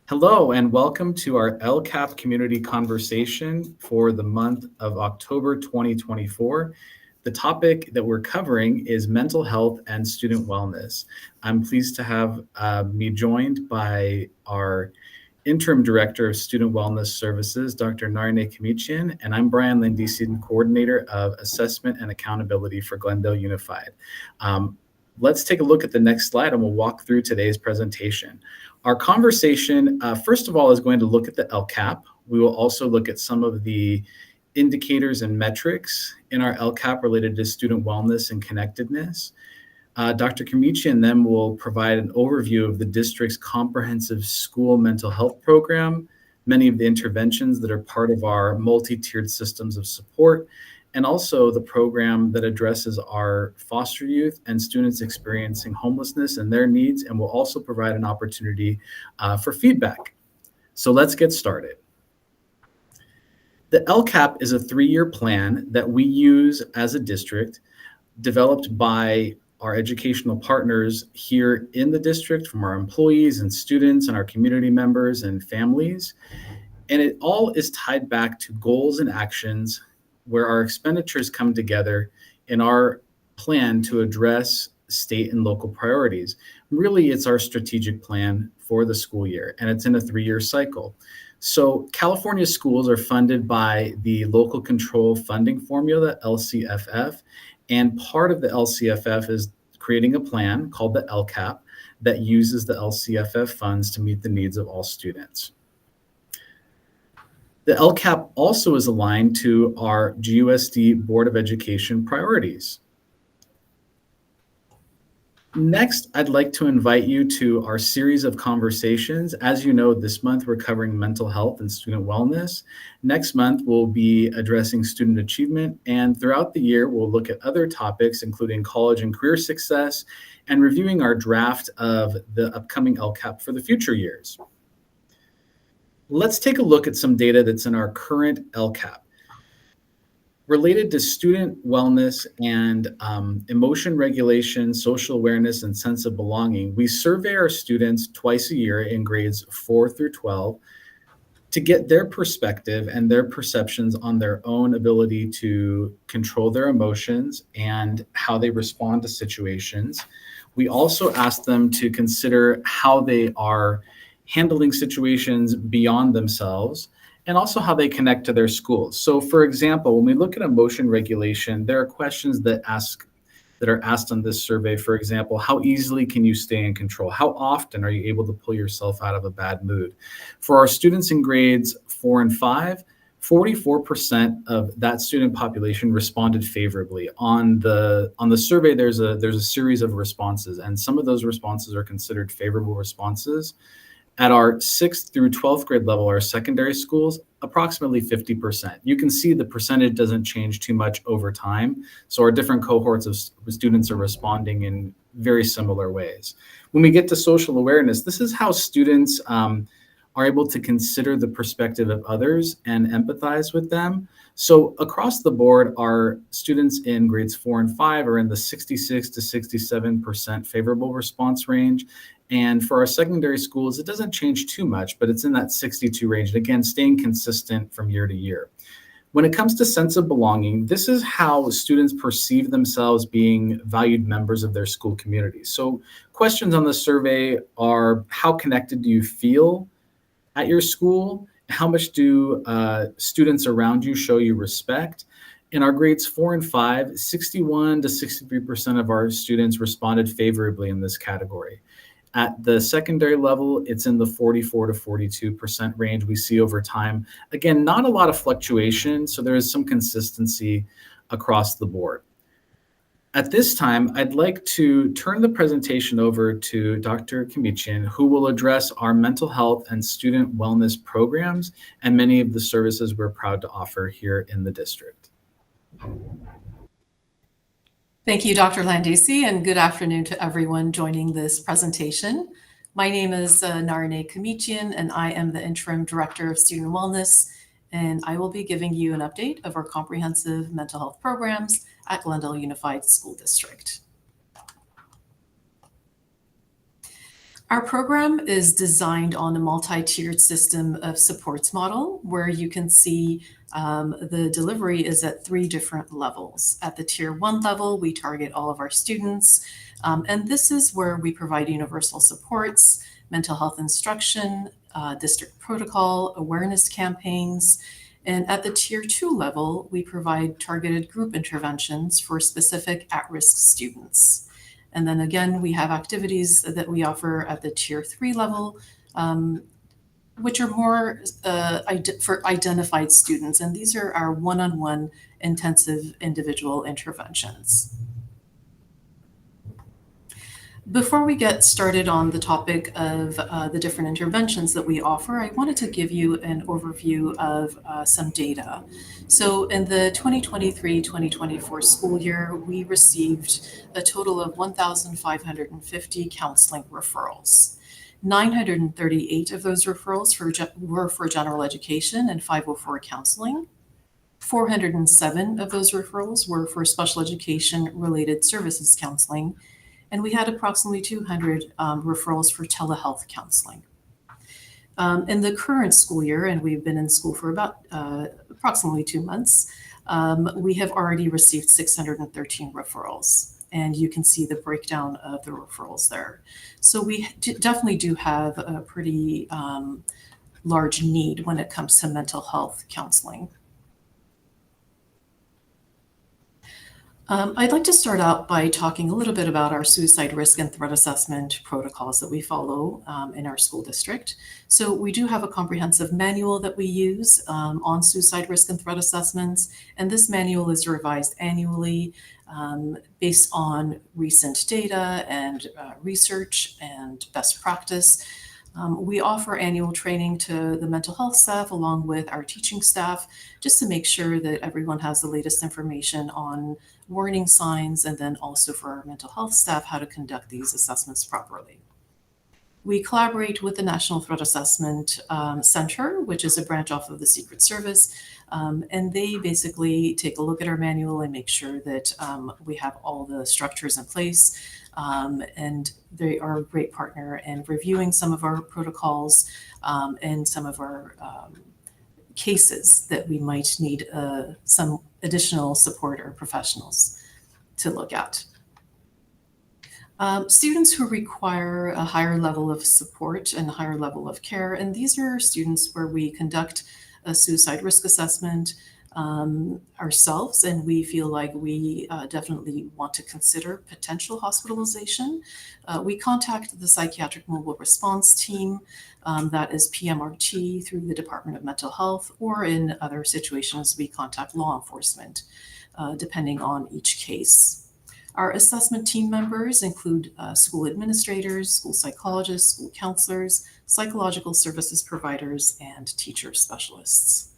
Hello and welcome to our LCAP community conversation for the month of October 2024. The topic that we're covering is mental health and student wellness. I'm pleased to have me joined by our Interim Director of Student Wellness Services, Dr. Narine Kamichian, and I'm Brian Landisian, Coordinator of Assessment and Accountability for Glendale Unified. Let's take a look at the next slide and we'll walk through today's presentation. Our conversation, first of all, is going to look at the LCAP. We will also look at some of the indicators and metrics in our LCAP related to student wellness and connectedness. Dr. Kamichian then will provide an overview of the district's comprehensive school mental health program, many of the interventions that are part of our multi-tiered systems of support, and also the program that addresses our foster youth and students experiencing homelessness and their needs, and will also provide an opportunity for feedback. So let's get started. The LCAP is a 3-year plan that we use as a district, developed by our educational partners here in the district, from our employees and students and our community members and families. And it all is tied back to goals and actions where our expenditures come together in our plan to address state and local priorities. Really, it's our strategic plan for the school year, and it's in a 3-year cycle. So California schools are funded by the local control funding formula, LCFF, and part of the LCFF is creating a plan called the LCAP that uses the LCFF funds to meet the needs of all students. The LCAP also is aligned to our GUSD Board of Education priorities. Next, I'd like to invite you to our series of conversations. As you know, this month we're covering mental health and student wellness. Next month, we'll be addressing student achievement. And throughout the year, we'll look at other topics, including college and career success, and reviewing our draft of the upcoming LCAP for the future years. Let's take a look at some data that's in our current LCAP. Related to student wellness and emotion regulation, social awareness, and sense of belonging, we survey our students twice a year in grades 4 through 12 to get their perspective and their perceptions on their own ability to control their emotions and how they respond to situations. We also ask them to consider how they are handling situations beyond themselves, and also how they connect to their schools. So for example, when we look at emotion regulation, there are questions that are asked on this survey. For example, how easily can you stay in control? How often are you able to pull yourself out of a bad mood? For our students in grades 4 and 5, 44% of that student population responded favorably. On the survey, there's a series of responses, and some of those responses are considered favorable responses. At our 6th through 12th grade level, our secondary schools, approximately 50%. You can see the percentage doesn't change too much over time. So our different cohorts of students are responding in very similar ways. When we get to social awareness, this is how students are able to consider the perspective of others and empathize with them. So across the board, our students in grades 4 and 5 are in the 66 to 67% favorable response range. And for our secondary schools, it doesn't change too much, but it's in that 62 range. And again, staying consistent from year to year. When it comes to sense of belonging, this is how students perceive themselves being valued members of their school community. So questions on the survey are, how connected do you feel at your school? How much do students around you show you respect? In our grades 4 and 5, 61 to 63% of our students responded favorably in this category. At the secondary level, it's in the 44 to 42% range we see over time. Again, not a lot of fluctuation, so there is some consistency across the board. At this time, I'd like to turn the presentation over to Dr. Kamichian, who will address our mental health and student wellness programs and many of the services we're proud to offer here in the district. Thank you, Dr. Landisi, and good afternoon to everyone joining this presentation. My name is Narine Kamichian, and I am the Interim Director of Student Wellness, and I will be giving you an update of our comprehensive mental health programs at Glendale Unified School District. Our program is designed on a multi-tiered system of supports model where you can see the delivery is at 3 different levels. At the tier 1 level, we target all of our students, and this is where we provide universal supports, mental health instruction, district protocol, awareness campaigns. And at the tier 2 level, we provide targeted group interventions for specific at-risk students. And then again, we have activities that we offer at the tier 3 level, which are more for identified students. And these are our one-on-one intensive individual interventions. Before we get started on the topic of the different interventions that we offer, I wanted to give you an overview of some data. So in the 2023-2024 school year, we received a total of 1,550 counseling referrals. 938 of those referrals were for general education and 504 counseling. 407 of those referrals were for special education related services counseling, and we had approximately 200 referrals for telehealth counseling. In the current school year, and we've been in school for about approximately 2 months, we have already received 613 referrals, and you can see the breakdown of the referrals there. So we definitely do have a pretty large need when it comes to mental health counseling. I'd like to start out by talking a little bit about our suicide risk and threat assessment protocols that we follow in our school district. So we do have a comprehensive manual that we use on suicide risk and threat assessments, and this manual is revised annually based on recent data and research and best practice. We offer annual training to the mental health staff along with our teaching staff just to make sure that everyone has the latest information on warning signs, and then also for our mental health staff how to conduct these assessments properly. We collaborate with the National Threat Assessment Center, which is a branch off of the Secret Service, and they basically take a look at our manual and make sure that we have all the structures in place. And they are a great partner in reviewing some of our protocols and some of our cases that we might need some additional support or professionals to look at. Students who require a higher level of support and a higher level of care, and these are students where we conduct a suicide risk assessment ourselves, and we feel like we definitely want to consider potential hospitalization. We contact the Psychiatric Mobile Response Team, that is PMRT, through the Department of Mental Health, or in other situations we contact law enforcement, depending on each case. Our assessment team members include school administrators, school psychologists, school counselors, psychological services providers, and teacher specialists.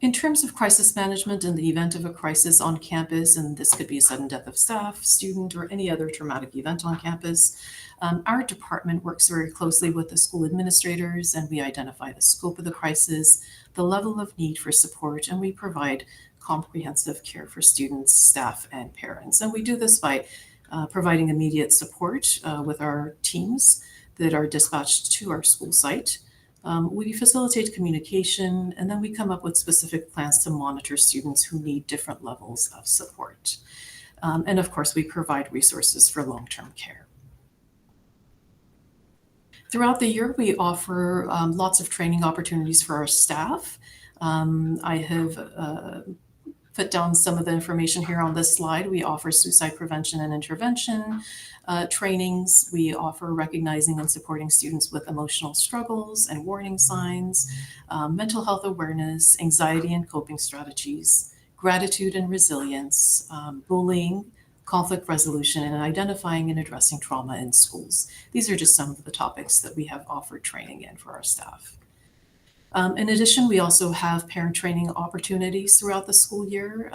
In terms of crisis management, in the event of a crisis on campus, and this could be a sudden death of staff, student, or any other traumatic event on campus, our department works very closely with the school administrators, and we identify the scope of the crisis, the level of need for support, and we provide comprehensive care for students, staff, and parents. And we do this by providing immediate support with our teams that are dispatched to our school site. We facilitate communication, and then we come up with specific plans to monitor students who need different levels of support. And of course, we provide resources for long-term care. Throughout the year, we offer lots of training opportunities for our staff. I have put down some of the information here on this slide. We offer suicide prevention and intervention trainings. We offer recognizing and supporting students with emotional struggles and warning signs, mental health awareness, anxiety and coping strategies, gratitude and resilience, bullying, conflict resolution, and identifying and addressing trauma in schools. These are just some of the topics that we have offered training in for our staff. In addition, we also have parent training opportunities throughout the school year.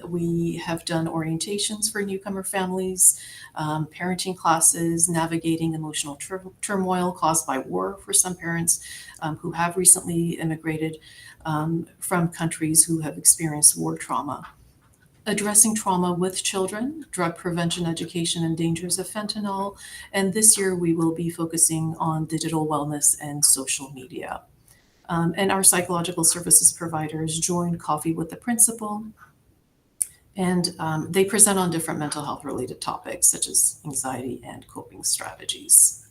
We have done orientations for newcomer families, parenting classes, navigating emotional turmoil caused by war for some parents who have recently immigrated from countries who have experienced war trauma. addressing trauma with children, drug prevention education and dangers of fentanyl. And this year we will be focusing on digital wellness and social media. And our psychological services providers join Coffee with the Principal, and they present on different mental health related topics such as anxiety and coping strategies.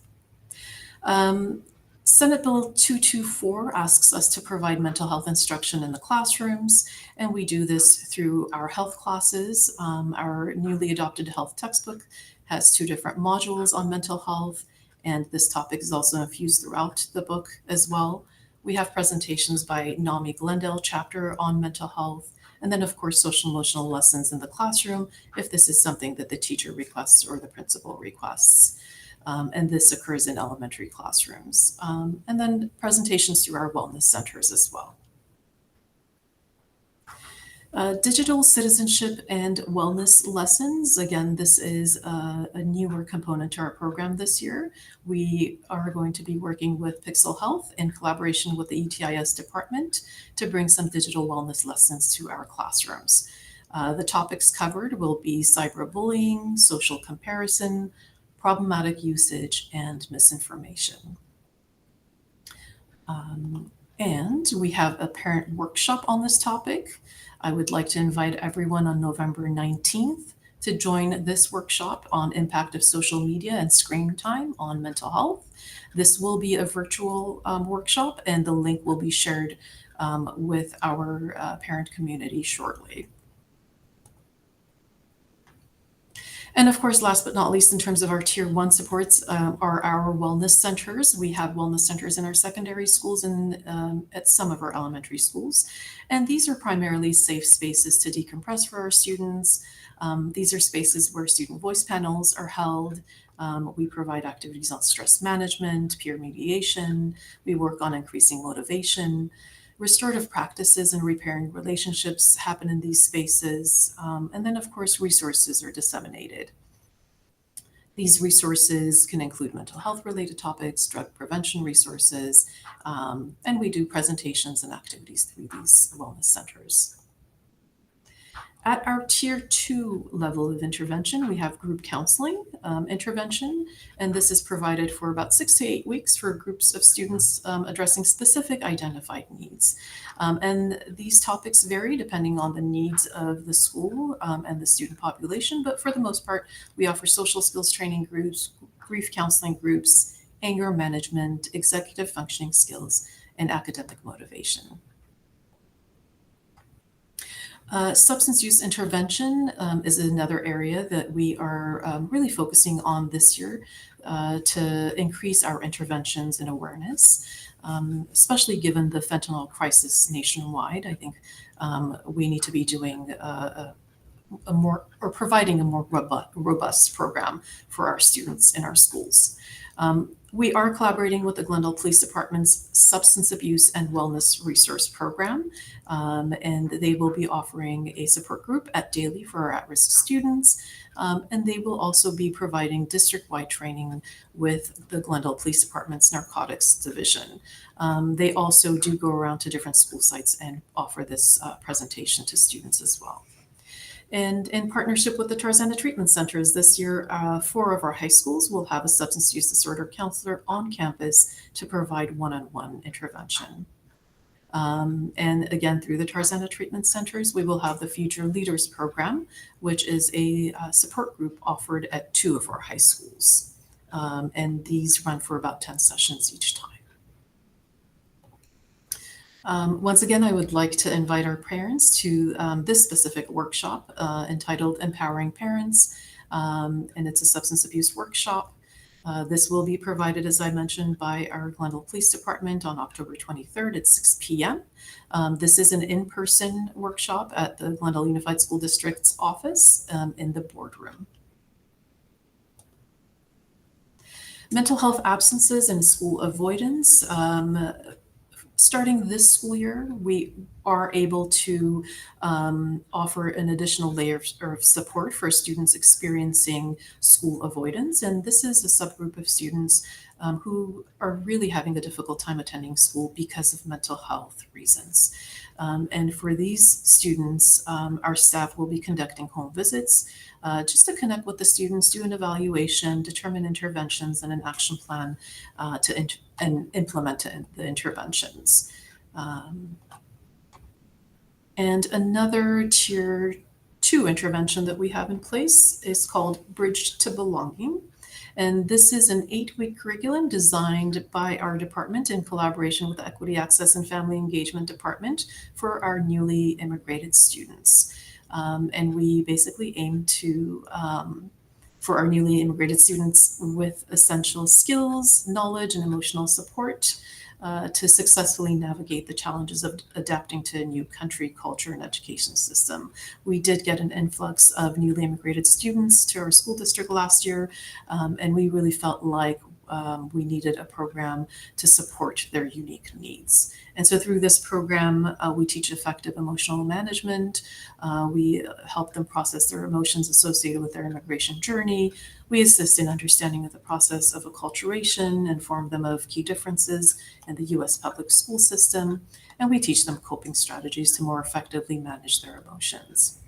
Senate Bill 224 asks us to provide mental health instruction in the classrooms, and we do this through our health classes. Our newly adopted health textbook has 2 different modules on mental health, and this topic is also infused throughout the book as well. We have presentations by NAMI Glendale chapter on mental health, and then of course social emotional lessons in the classroom if this is something that the teacher requests or the principal requests. And this occurs in elementary classrooms. And then presentations through our wellness centers as well. Digital citizenship and wellness lessons. Again, this is a newer component to our program this year. We are going to be working with Pixel Health in collaboration with the ETIS department to bring some digital wellness lessons to our classrooms. The topics covered will be cyberbullying, social comparison, problematic usage, and misinformation. And we have a parent workshop on this topic. I would like to invite everyone on November 19th to join this workshop on impact of social media and screen time on mental health. This will be a virtual workshop, and the link will be shared with our parent community shortly. And of course, last but not least, in terms of our Tier 1 supports, are our wellness centers. We have wellness centers in our secondary schools and at some of our elementary schools. And these are primarily safe spaces to decompress for our students. These are spaces where student voice panels are held. We provide activities on stress management, peer mediation. We work on increasing motivation. Restorative practices and repairing relationships happen in these spaces. And then, of course, resources are disseminated. These resources can include mental health related topics, drug prevention resources, and we do presentations and activities through these wellness centers. At our Tier 2 level of intervention, we have group counseling intervention, and this is provided for about 6 to 8 weeks for groups of students addressing specific identified needs. And these topics vary depending on the needs of the school and the student population, but for the most part, we offer social skills training groups, grief counseling groups, anger management, executive functioning skills, and academic motivation. Substance use intervention is another area that we are really focusing on this year to increase our interventions and awareness, especially given the fentanyl crisis nationwide. I think we need to be doing providing a more robust program for our students in our schools. We are collaborating with the Glendale Police Department's Substance Abuse and Wellness Resource Program, and they will be offering a support group at Daly for our at-risk students, and they will also be providing district-wide training with the Glendale Police Department's Narcotics Division. They also do go around to different school sites and offer this presentation to students as well. And in partnership with the Tarzana Treatment Centers, this year, 4 of our high schools will have a substance use disorder counselor on campus to provide one-on-one intervention. And again, through the Tarzana Treatment Centers, we will have the Future Leaders Program, which is a support group offered at 2 of our high schools. And these run for about 10 sessions each time. Once again, I would like to invite our parents to this specific workshop entitled Empowering Parents, and it's a substance abuse workshop. This will be provided, as I mentioned, by our Glendale Police Department on October 23rd at 6 p.m. This is an in-person workshop at the Glendale Unified School District's office in the boardroom. Mental health absences and school avoidance. Starting this school year, we are able to offer an additional layer of support for students experiencing school avoidance. And this is a subgroup of students who are really having a difficult time attending school because of mental health reasons. And for these students, our staff will be conducting home visits just to connect with the students, do an evaluation, determine interventions, and an action plan and implement the interventions. And another Tier 2 intervention that we have in place is called Bridge to Belonging. And this is an 8-week curriculum designed by our department in collaboration with the Equity, Access, and Family Engagement Department for our newly immigrated students. And we basically aim to, for our newly immigrated students with essential skills, knowledge, and emotional support to successfully navigate the challenges of adapting to a new country, culture, and education system. We did get an influx of newly immigrated students to our school district last year, and we really felt like we needed a program to support their unique needs. And so through this program, we teach effective emotional management. We help them process their emotions associated with their immigration journey. We assist in understanding of the process of acculturation, inform them of key differences in the U.S. public school system, and we teach them coping strategies to more effectively manage their emotions.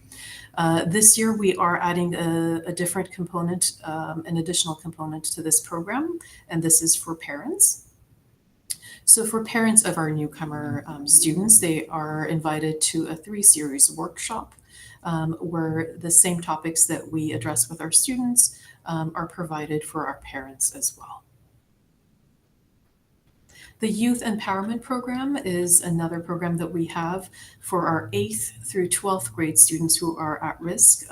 This year, we are adding a different component, an additional component to this program, and this is for parents. So for parents of our newcomer students, they are invited to a 3-series workshop where the same topics that we address with our students are provided for our parents as well. The Youth Empowerment Program is another program that we have for our 8th through 12th grade students who are at risk.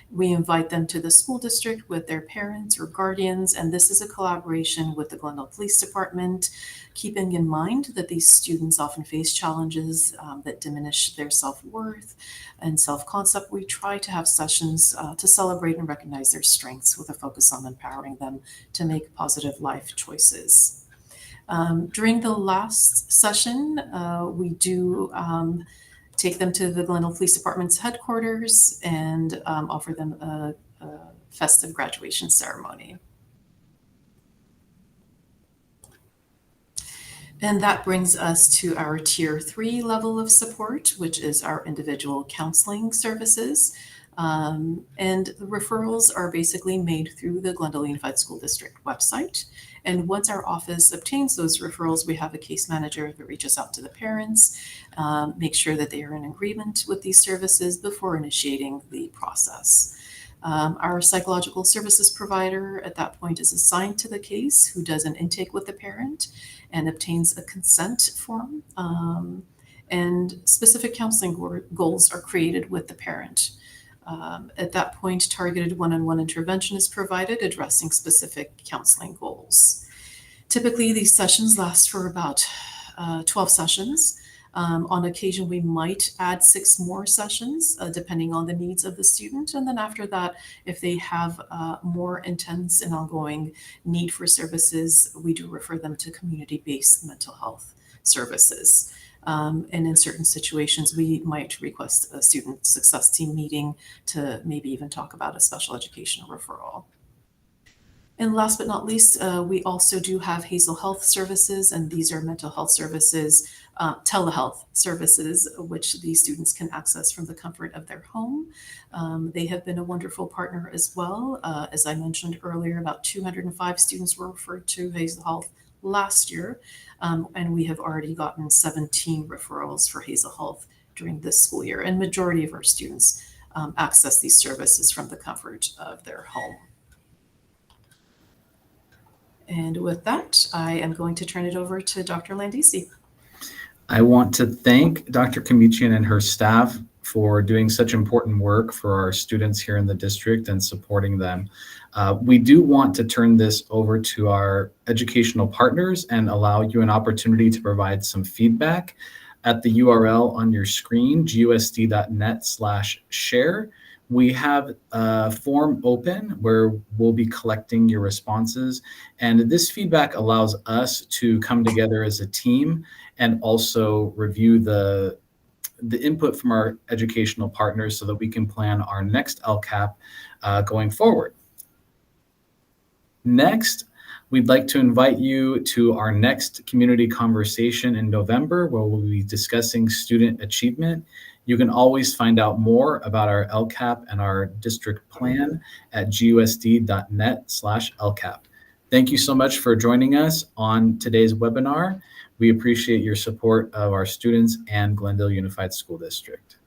We invite them to the school district with their parents or guardians, and this is a collaboration with the Glendale Police Department, keeping in mind that these students often face challenges that diminish their self-worth and self-concept. We try to have sessions to celebrate and recognize their strengths with a focus on empowering them to make positive life choices. During the last session, we do take them to the Glendale Police Department's headquarters and offer them a festive graduation ceremony. And that brings us to our Tier 3 level of support, which is our individual counseling services. And the referrals are basically made through the Glendale Unified School District website. And once our office obtains those referrals, we have a case manager that reaches out to the parents, make sure that they are in agreement with these services before initiating the process. Our psychological services provider at that point is assigned to the case, who does an intake with the parent and obtains a consent form. And specific counseling goals are created with the parent. At that point, targeted one-on-one intervention is provided, addressing specific counseling goals. Typically, these sessions last for about 12 sessions. On occasion, we might add 6 more sessions, depending on the needs of the student. And then after that, if they have more intense and ongoing need for services, we do refer them to community-based mental health services. And in certain situations, we might request a student success team meeting to maybe even talk about a special education referral. And last but not least, we also do have Hazel Health Services, and these are mental health services, telehealth services, which these students can access from the comfort of their home. They have been a wonderful partner as well. As I mentioned earlier, about 205 students were referred to Hazel Health last year, and we have already gotten 17 referrals for Hazel Health during this school year, and majority of our students access these services from the comfort of their home. And with that, I am going to turn it over to Dr. Landisi. I want to thank Dr. Kamichian and her staff for doing such important work for our students here in the district and supporting them. We do want to turn this over to our educational partners and allow you an opportunity to provide some feedback at the URL on your screen, gusd.net/share. We have a form open where we'll be collecting your responses. And this feedback allows us to come together as a team and also review the the input from our educational partners so that we can plan our next LCAP going forward. Next, we'd like to invite you to our next community conversation in November, where we'll be discussing student achievement. You can always find out more about our LCAP and our district plan at gusd.net/LCAP. Thank you so much for joining us on today's webinar. We appreciate your support of our students and Glendale Unified School District.